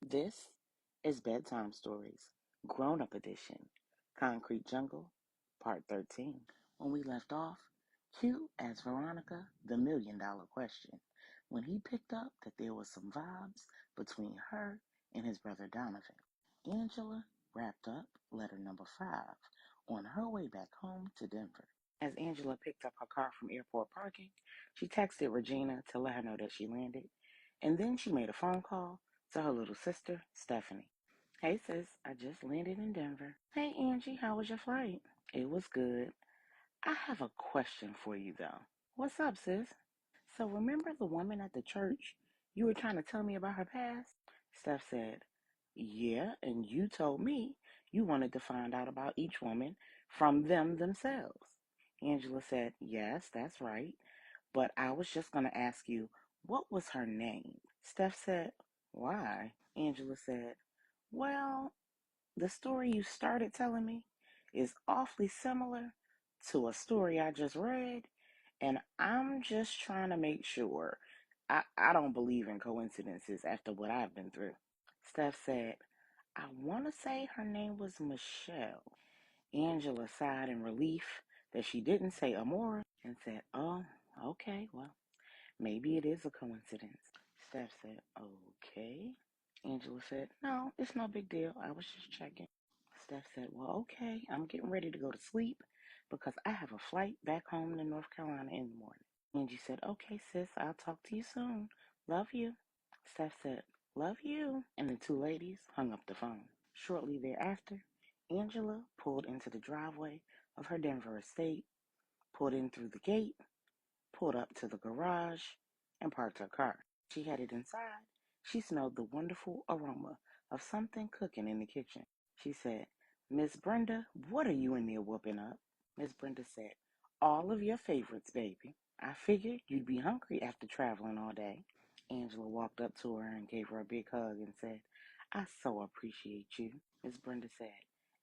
This is Bedtime Stories, Grown-Up Edition, Concrete Jungle, Part 13. When we left off, Q asked Veronica the million-dollar question when he picked up that there was some vibes between her and his brother Donovan. Angela wrapped up letter number 5 on her way back home to Denver. As Angela picked up her car from airport parking, she texted Regina to let her know that she landed, and then she made a phone call to her little sister, Stephanie. Hey sis, I just landed in Denver. Hey Angie, how was your flight? It was good. I have a question for you though. What's up, sis? So remember the woman at the church? You were trying to tell me about her past? Steph said, yeah, and you told me you wanted to find out about each woman from them themselves. Angela said, yes, that's right. But I was just going to ask you, what was her name? Steph said, why? Angela said, well, the story you started telling me is awfully similar to a story I just read, and I'm just trying to make sure. I don't believe in coincidences after what I've been through. Steph said, I want to say her name was Michelle. Angela sighed in relief that she didn't say Amora and said, oh, okay, well, maybe it is a coincidence. Steph said, okay. Angela said, no, it's no big deal. I was just checking. Steph said, well, okay, I'm getting ready to go to sleep because I have a flight back home to North Carolina in the morning. Angie said, okay, sis, I'll talk to you soon. Love you. Steph said, love you. And the two ladies hung up the phone. Shortly thereafter, Angela pulled into the driveway of her Denver estate, pulled in through the gate, pulled up to the garage, and parked her car. She headed inside. She smelled the wonderful aroma of something cooking in the kitchen. She said, Miss Brenda, what are you in there whooping up? Miss Brenda said, all of your favorites, baby. I figured you'd be hungry after traveling all day. Angela walked up to her and gave her a big hug and said, I so appreciate you. Miss Brenda said,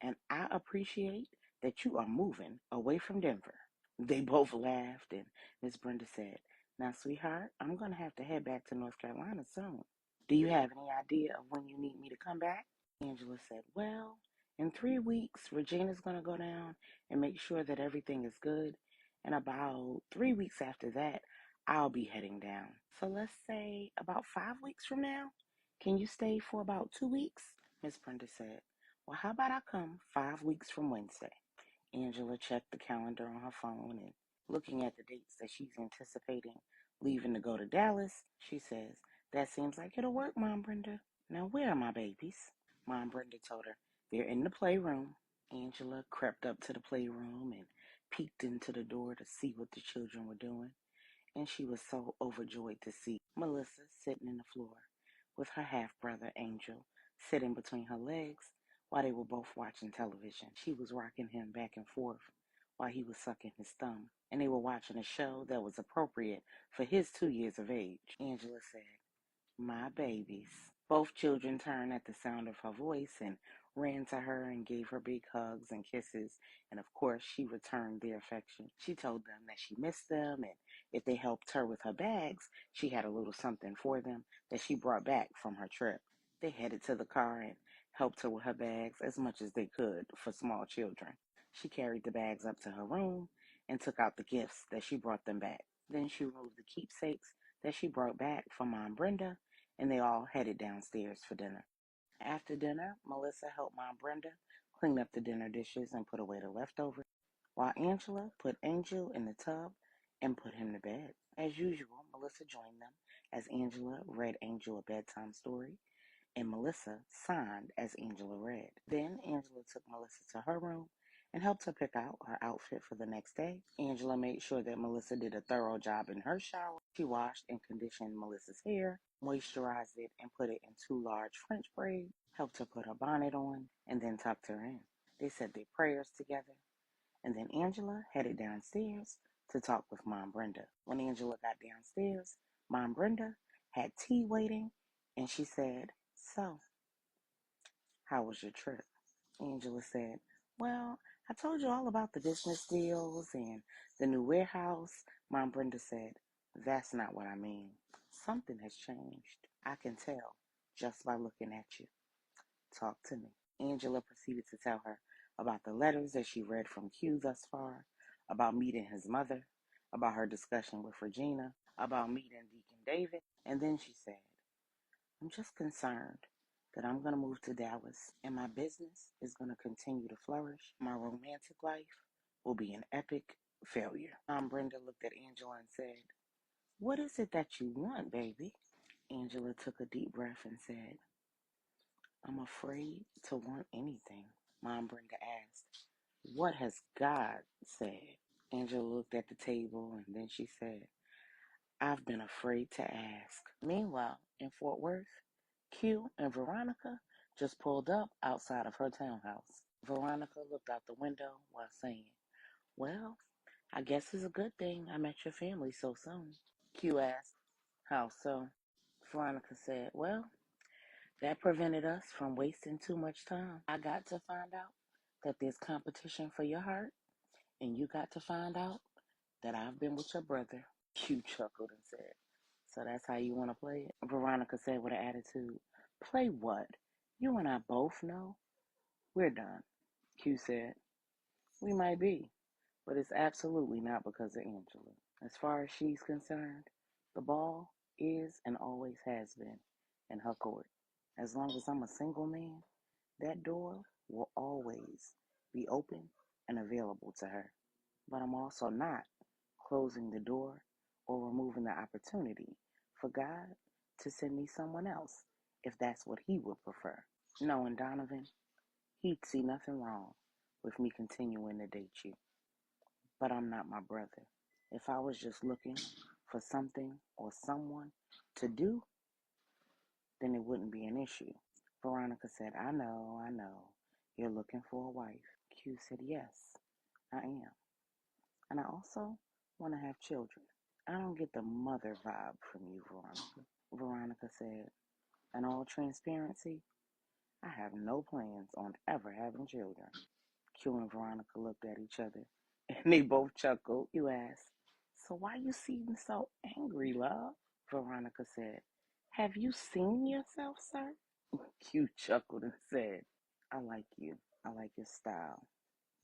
and I appreciate that you are moving away from Denver. They both laughed, and Miss Brenda said, now, sweetheart, I'm going to have to head back to North Carolina soon. Do you have any idea of when you need me to come back? Angela said, well, in 3 weeks, Regina's going to go down and make sure that everything is good. And about 3 weeks after that, I'll be heading down. So let's say about 5 weeks from now. Can you stay for about 2 weeks? Miss Brenda said, well, how about I come 5 weeks from Wednesday? Angela checked the calendar on her phone and looking at the dates that she's anticipating leaving to go to Dallas, she says, that seems like it'll work, Mom Brenda. Now, where are my babies? Mom Brenda told her, they're in the playroom. Angela crept up to the playroom and peeked into the door to see what the children were doing, and she was so overjoyed to see Melissa sitting in the floor with her half-brother Angel sitting between her legs while they were both watching television. She was rocking him back and forth while he was sucking his thumb, and they were watching a show that was appropriate for his 2 years of age. Angela said, my babies. Both children turned at the sound of her voice and ran to her and gave her big hugs and kisses, and of course she returned their affection. She told them that she missed them, and if they helped her with her bags, she had a little something for them that she brought back from her trip. They headed to the car and helped her with her bags as much as they could for small children. She carried the bags up to her room and took out the gifts that she brought them back. Then she removed the keepsakes that she brought back from Mom Brenda, and they all headed downstairs for dinner. After dinner, Melissa helped Mom Brenda clean up the dinner dishes and put away the leftovers, while Angela put Angel in the tub and put him to bed. As usual, Melissa joined them as Angela read Angel a bedtime story, and Melissa signed as Angela read. Then Angela took Melissa to her room and helped her pick out her outfit for the next day. Angela made sure that Melissa did a thorough job in her shower. She washed and conditioned Melissa's hair, moisturized it, and put it in two large French braids, helped her put her bonnet on, and then tucked her in. They said their prayers together, and then Angela headed downstairs to talk with Mom Brenda. When Angela got downstairs, Mom Brenda had tea waiting, and she said, so, how was your trip? Angela said, well, I told you all about the business deals and the new warehouse. Mom Brenda said, that's not what I mean. Something has changed. I can tell. just by looking at you. Talk to me. Angela proceeded to tell her about the letters that she read from Q thus far, about meeting his mother, about her discussion with Regina, about meeting Deacon David, and then she said, I'm just concerned that I'm going to move to Dallas and my business is going to continue to flourish. My romantic life will be an epic failure. Brenda looked at Angela and said, what is it that you want, baby? Angela took a deep breath and said, I'm afraid to want anything. Mom Brenda asked, what has God said? Angela looked at the table and then she said, I've been afraid to ask. Meanwhile, in Fort Worth, Q and Veronica just pulled up outside of her townhouse. Veronica looked out the window while saying, well, I guess it's a good thing I met your family so soon. Q asked, how so? Veronica said, well, that prevented us from wasting too much time. I got to find out that there's competition for your heart, and you got to find out that I've been with your brother. Q chuckled and said, so that's how you want to play it? Veronica said with an attitude, play what? You and I both know we're done. Q said, we might be, but it's absolutely not because of Angela. As far as she's concerned, the ball is and always has been in her court. As long as I'm a single man, that door will always be open and available to her. But I'm also not closing the door or removing the opportunity for God to send me someone else if that's what He would prefer. Knowing Donovan, he'd see nothing wrong with me continuing to date you. But I'm not my brother. If I was just looking for something or someone to do, then it wouldn't be an issue. Veronica said, I know. You're looking for a wife. Q said, yes, I am. And I also want to have children. I don't get the mother vibe from you, Veronica. Veronica said, in all transparency, I have no plans on ever having children. Q and Veronica looked at each other and they both chuckled. Q asked, so why you seem so angry, love? Veronica said, have you seen yourself, sir? Q chuckled and said, I like you. I like your style,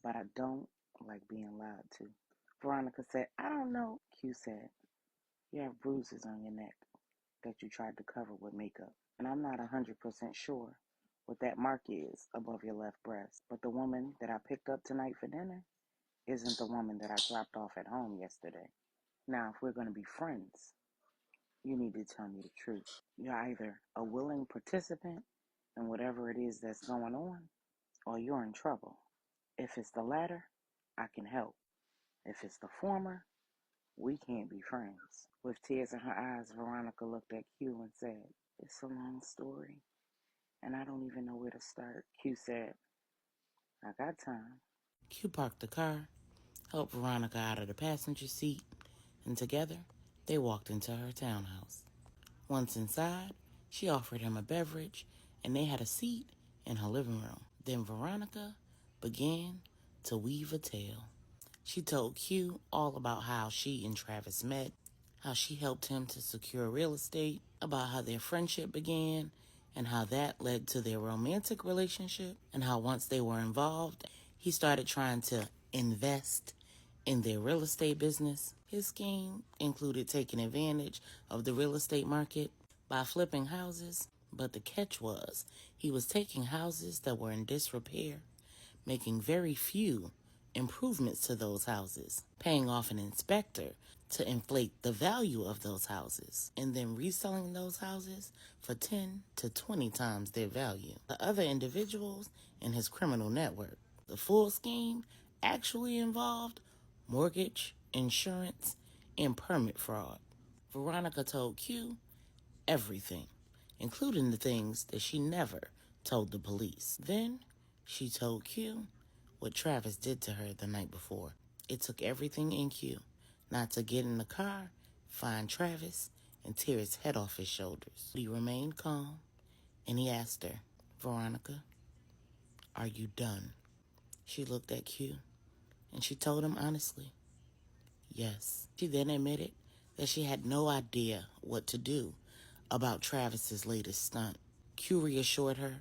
but I don't like being lied to. Veronica said, I don't know. Q said, you have bruises on your neck that you tried to cover with makeup. And I'm not 100% sure what that mark is above your left breast. But the woman that I picked up tonight for dinner isn't the woman that I dropped off at home yesterday. Now, if we're going to be friends, you need to tell me the truth. You're either a willing participant in whatever it is that's going on, or you're in trouble. If it's the latter, I can help. If it's the former, we can't be friends. With tears in her eyes, Veronica looked at Q and said, it's a long story, and I don't even know where to start. Q said, I got time. Q parked the car, helped Veronica out of the passenger seat, and together they walked into her townhouse. Once inside, she offered him a beverage, and they had a seat in her living room. Then Veronica began to weave a tale. She told Q all about how she and Travis met, how she helped him to secure real estate, about how their friendship began, and how that led to their romantic relationship, and how once they were involved, he started trying to invest in their real estate business. His scheme included taking advantage of the real estate market by flipping houses, but the catch was he was taking houses that were in disrepair, making very few improvements to those houses, paying off an inspector to inflate the value of those houses, and then reselling those houses for 10 to 20 times their value to other individuals in his criminal network. The full scheme actually involved mortgage, insurance, and permit fraud. Veronica told Q everything, including the things that she never told the police. Then she told Q what Travis did to her the night before. It took everything in Q not to get in the car, find Travis, and tear his head off his shoulders. He remained calm, and he asked her, Veronica, are you done? She looked at Q, and she told him honestly, yes. She then admitted that she had no idea what to do about Travis's latest stunt. Q reassured her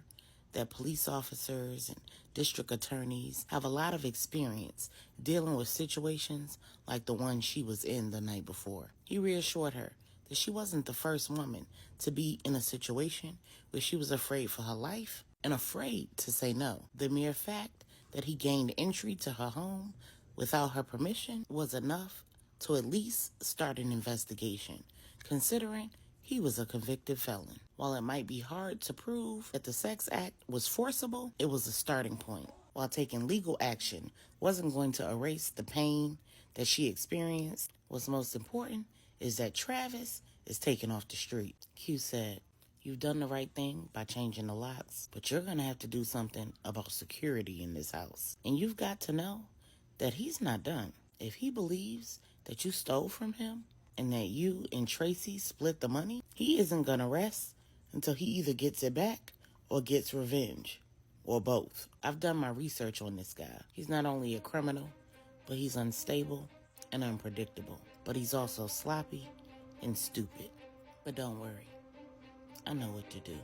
that police officers and district attorneys have a lot of experience dealing with situations like the one she was in the night before. He reassured her that she wasn't the first woman to be in a situation where she was afraid for her life and afraid to say no. The mere fact that he gained entry to her home without her permission was enough to at least start an investigation, considering he was a convicted felon. While it might be hard to prove that the sex act was forcible, it was a starting point. While taking legal action wasn't going to erase the pain that she experienced, what's most important is that Travis is taken off the street. Q said, "You've done the right thing by changing the locks, but you're going to have to do something about security in this house. And you've got to know that he's not done. If he believes that you stole from him and that you and Tracy split the money, he isn't going to rest until he either gets it back or gets revenge, or both. I've done my research on this guy. He's not only a criminal, but he's unstable and unpredictable. But he's also sloppy and stupid. But don't worry, I know what to do."